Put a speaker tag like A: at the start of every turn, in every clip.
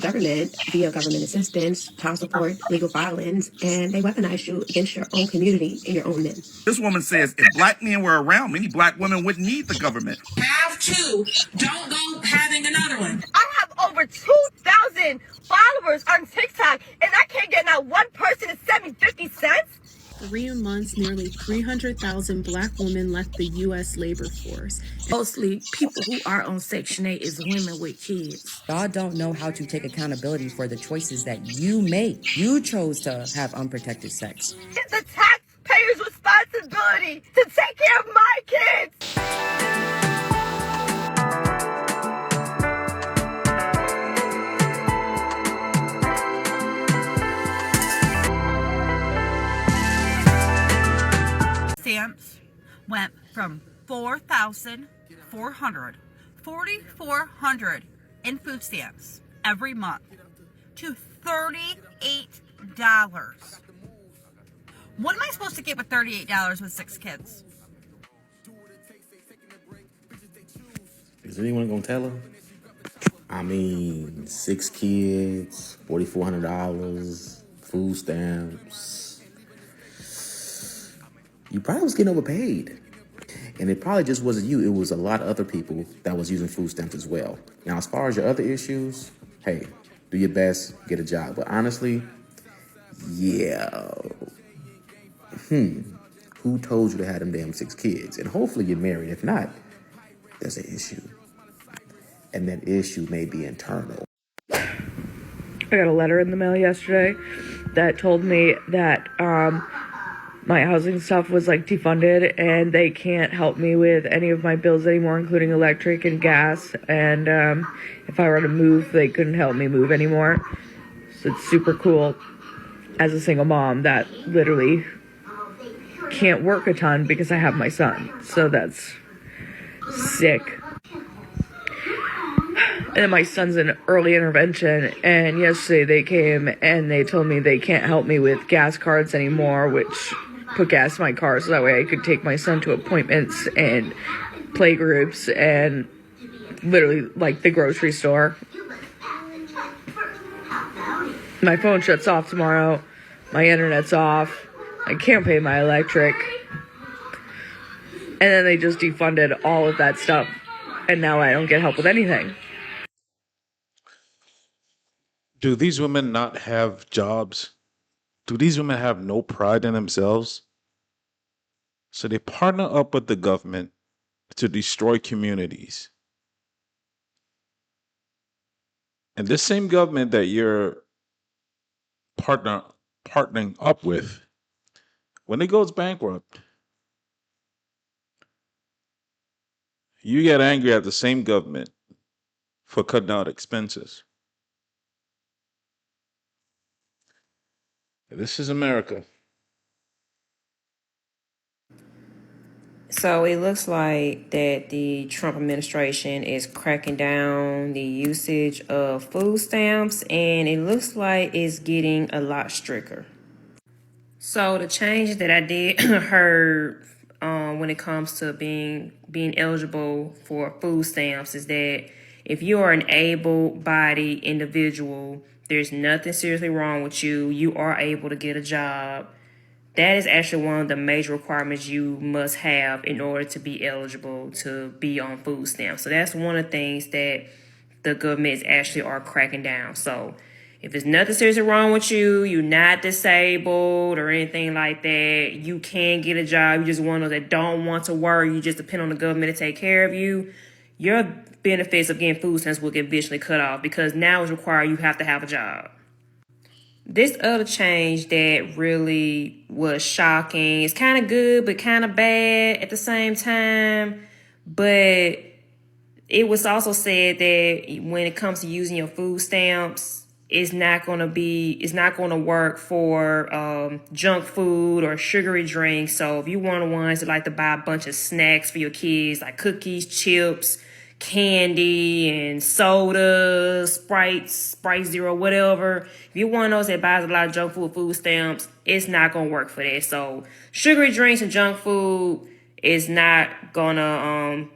A: government via government assistance, child support, legal violence, and they weaponize you against your own community and your own men.
B: This woman says if black men were around, many black women wouldn't need the government.
C: Have two, don't go having another one.
D: I have over 2,000 followers on TikTok, and I can't get not one person to send me 50 cents.
E: 3 months, nearly 300,000 Black women left the U.S. labor force.
F: Mostly people who are on Section 8 is women with kids.
G: Y'all don't know how to take accountability for the choices that you make. You chose to have unprotected sex.
D: It's the taxpayers' responsibility to take care of my kids.
H: Stamps went from 4,400 in food stamps every month to $38. What am I supposed to get with $38 with 6 kids?
I: Is anyone gonna tell her? I mean, 6 kids, $4,400, food stamps. You probably was getting overpaid. And it probably just wasn't you. It was a lot of other people that was using food stamps as well. Now, as far as your other issues, hey, do your best, get a job. But honestly, yeah. Who told you to have them damn 6 kids? And hopefully you're married. If not, there's an issue. And that issue may be internal.
J: I got a letter in the mail yesterday that told me that my housing stuff was like defunded and they can't help me with any of my bills anymore, including electric and gas. And if I were to move, they couldn't help me move anymore. So it's super cool as a single mom that literally can't work a ton because I have my son. So that's sick. And then my son's in early intervention, and yesterday they came and they told me they can't help me with gas cards anymore, which put gas in my car so that way I could take my son to appointments and play groups and literally like the grocery store. My phone shuts off tomorrow. My internet's off. I can't pay my electric. And then they just defunded all of that stuff, and now I don't get help with anything.
K: Do these women not have jobs? Do these women have no pride in themselves? So they partner up with the government to destroy communities. And this same government that you're partnering up with, when it goes bankrupt, you get angry at the same government for cutting out expenses. This is America.
L: So it looks like that the Trump administration is cracking down the usage of food stamps, and it looks like it's getting a lot stricter. So the change that I did heard when it comes to being eligible for food stamps is that if you are an able-bodied individual, there's nothing seriously wrong with you. You are able to get a job. That is actually one of the major requirements you must have in order to be eligible to be on food stamps. So that's one of the things that the government is actually are cracking down. So if there's nothing seriously wrong with you, you're not disabled or anything like that, you can get a job, you just one of those that don't want to work, you just depend on the government to take care of you, your benefits of getting food stamps will get eventually cut off because now it's required you have to have a job. This other change that really was shocking, it's kind of good but kind of bad at the same time. But it was also said that when it comes to using your food stamps, it's not going to work for junk food or sugary drinks. So if you're one of the ones that like to buy a bunch of snacks for your kids, like cookies, chips, candy, and soda, Sprite Zero, whatever. If you're one of those that buys a lot of junk food stamps, it's not going to work for that. So sugary drinks and junk food is not going to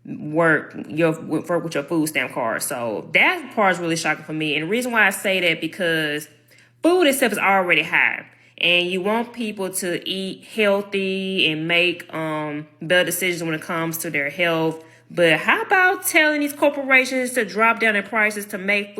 L: work with your food stamp card. So that part is really shocking for me. And the reason why I say that, because food itself is already high, and you want people to eat healthy and make better decisions when it comes to their health. But how about telling these corporations to drop down their prices to make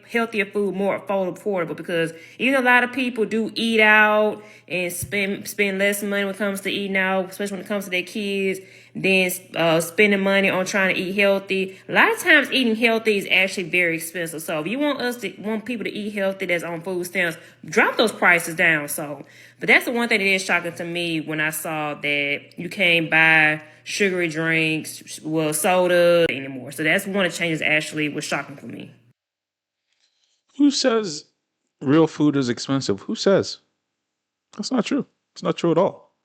L: healthier food more affordable? Because even a lot of people do eat out and spend less money when it comes to eating out, especially when it comes to their kids, than spending money on trying to eat healthy. A lot of times eating healthy is actually very expensive. So if you want people to eat healthy that's on food stamps, drop those prices down. But that's the one thing that is shocking to me when I saw that you can't buy sugary drinks, soda anymore. So that's one of the changes actually was shocking for me.
K: Who says real food is expensive? Who says? That's not true. It's not true at all.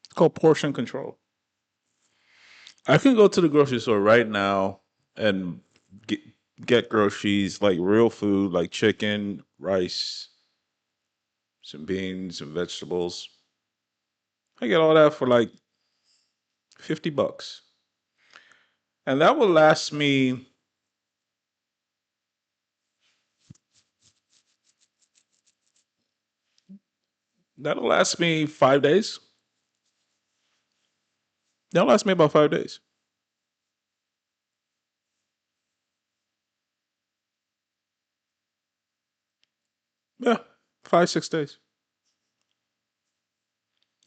K: It's called portion control. I can go to the grocery store right now and get groceries, like real food, like chicken, rice, some beans, some vegetables. I get all that for like $50. And that will last me, that'll last me 5 days. That'll last me about 5 days. Yeah, 5, 6 days.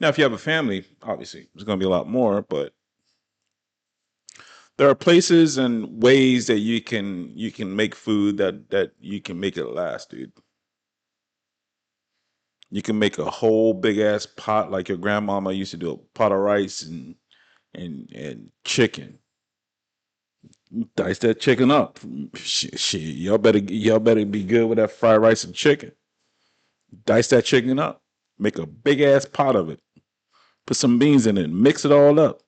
K: Now, if you have a family, obviously, it's going to be a lot more, but there are places and ways that you can make food that you can make it last, dude. You can make a whole big ass pot like your grandmama used to do, a pot of rice and chicken. Dice that chicken up. Shit, y'all better be good with that fried rice and chicken. Dice that chicken up. Make a big ass pot of it. Put some beans in it. Mix it all up.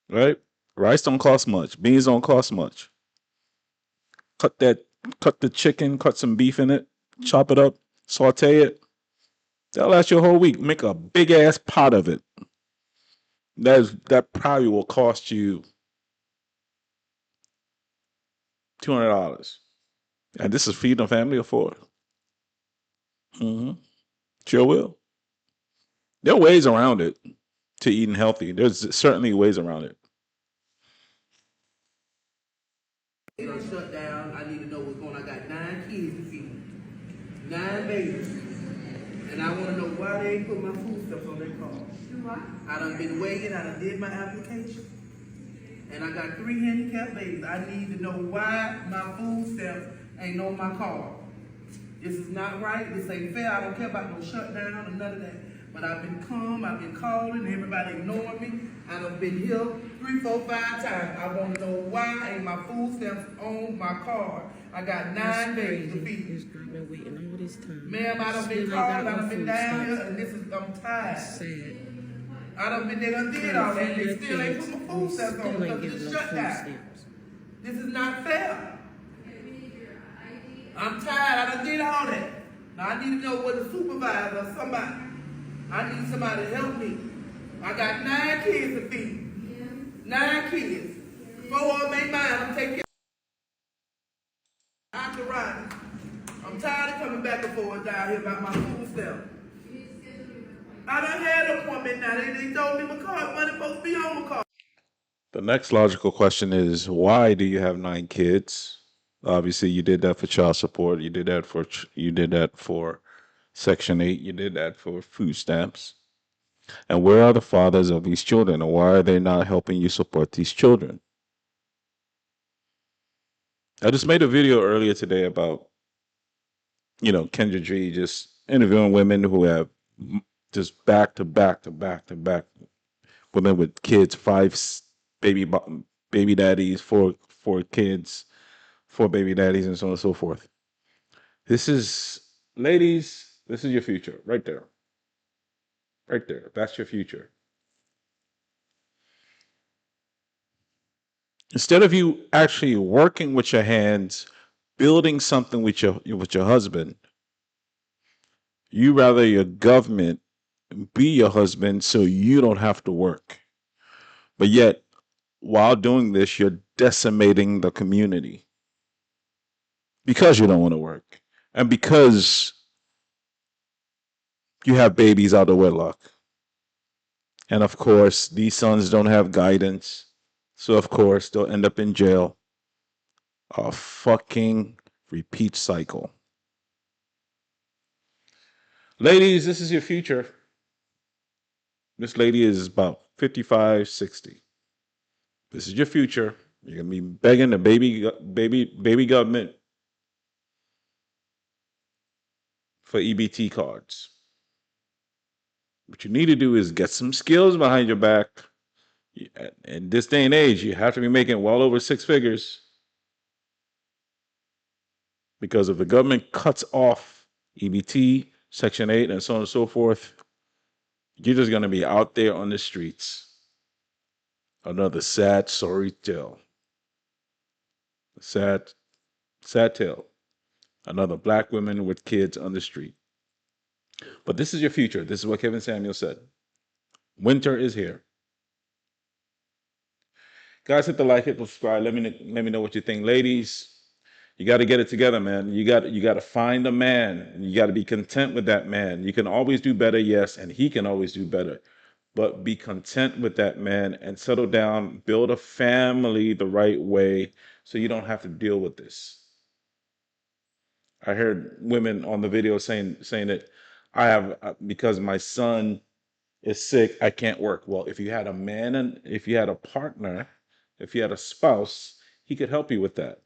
K: Right? Rice don't cost much. Beans don't cost much. Cut that. Cut the chicken. Cut some beef in it. Chop it up. Saute it. That'll last you a whole week. Make a big ass pot of it. That probably will cost you $200. And this is feeding a family of four. Mm-hmm. Sure will. There are ways around it to eating healthy. There's certainly ways around it.
M: Shut down. I need to know what's going on. I got 9 kids to feed. 9 babies. And I want to know why they ain't put my food stuff on their car. I done been waiting. I done did my application. And I got 3 handicapped babies. I need to know why my food stamps ain't on my car. This is not right. This ain't fair. I don't care about no shutdown or none of that. But I've been calm. I've been calling. Everybody ignoring me. I done been here 3, 4, 5 times. I want to know why ain't my food stamps on my card. I got 9 babies to feed.
F: I've been waiting all this time.
M: Ma'am, I done been calling. I done been down here, and I'm tired.
F: Sad.
M: I done been there and did all that. And they still ain't put my food stamps on because of this shutdown. This is not fair. I'm tired. I done did all that. Now I need to know what a supervisor or somebody. I need somebody to help me. I got 9 kids to feed. 9 kids. 4 of them ain't mine. I'm taking care of the riders. I'm tired of coming back and forth down here about my food stamp. I done had an appointment now. They told me my card money supposed to be on my card.
K: The next logical question is, why do you have 9 kids? Obviously, you did that for child support. You did that for Section 8. You did that for food stamps. And where are the fathers of these children? And why are they not helping you support these children? I just made a video earlier today about, Kendra G just interviewing women who have just back to back to back to back women with kids, 5 baby daddies, 4 kids, 4 baby daddies, and so on and so forth. Ladies, this is your future right there. Right there. That's your future. Instead of you actually working with your hands, building something with your husband, you rather your government be your husband so you don't have to work. But yet, while doing this, you're decimating the community because you don't want to work and because you have babies out of wedlock. And of course, these sons don't have guidance. So, of course, they'll end up in jail. A fucking repeat cycle. Ladies, this is your future. This lady is about 55, 60. This is your future. You're going to be begging the baby government for EBT cards. What you need to do is get some skills behind your back. In this day and age, you have to be making well over 6 figures. Because if the government cuts off EBT, Section 8, and so on and so forth, you're just going to be out there on the streets. Another sad, sorry tale. Sad tale. Another black woman with kids on the street. But this is your future. This is what Kevin Samuel said. Winter is here. Guys, hit the like, hit the subscribe. Let me know what you think. Ladies, you got to get it together, man. You got to find a man. You got to be content with that man. You can always do better, yes, and he can always do better. But be content with that man and settle down, build a family the right way so you don't have to deal with this. I heard women on the video saying that I have, because my son is sick, I can't work. Well, if you had a man and if you had a partner, if you had a spouse, he could help you with that.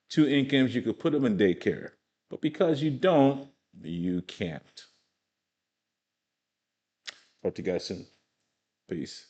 K: 2 incomes, you could put him in daycare. But because you don't, you can't. Talk to you guys soon. Peace.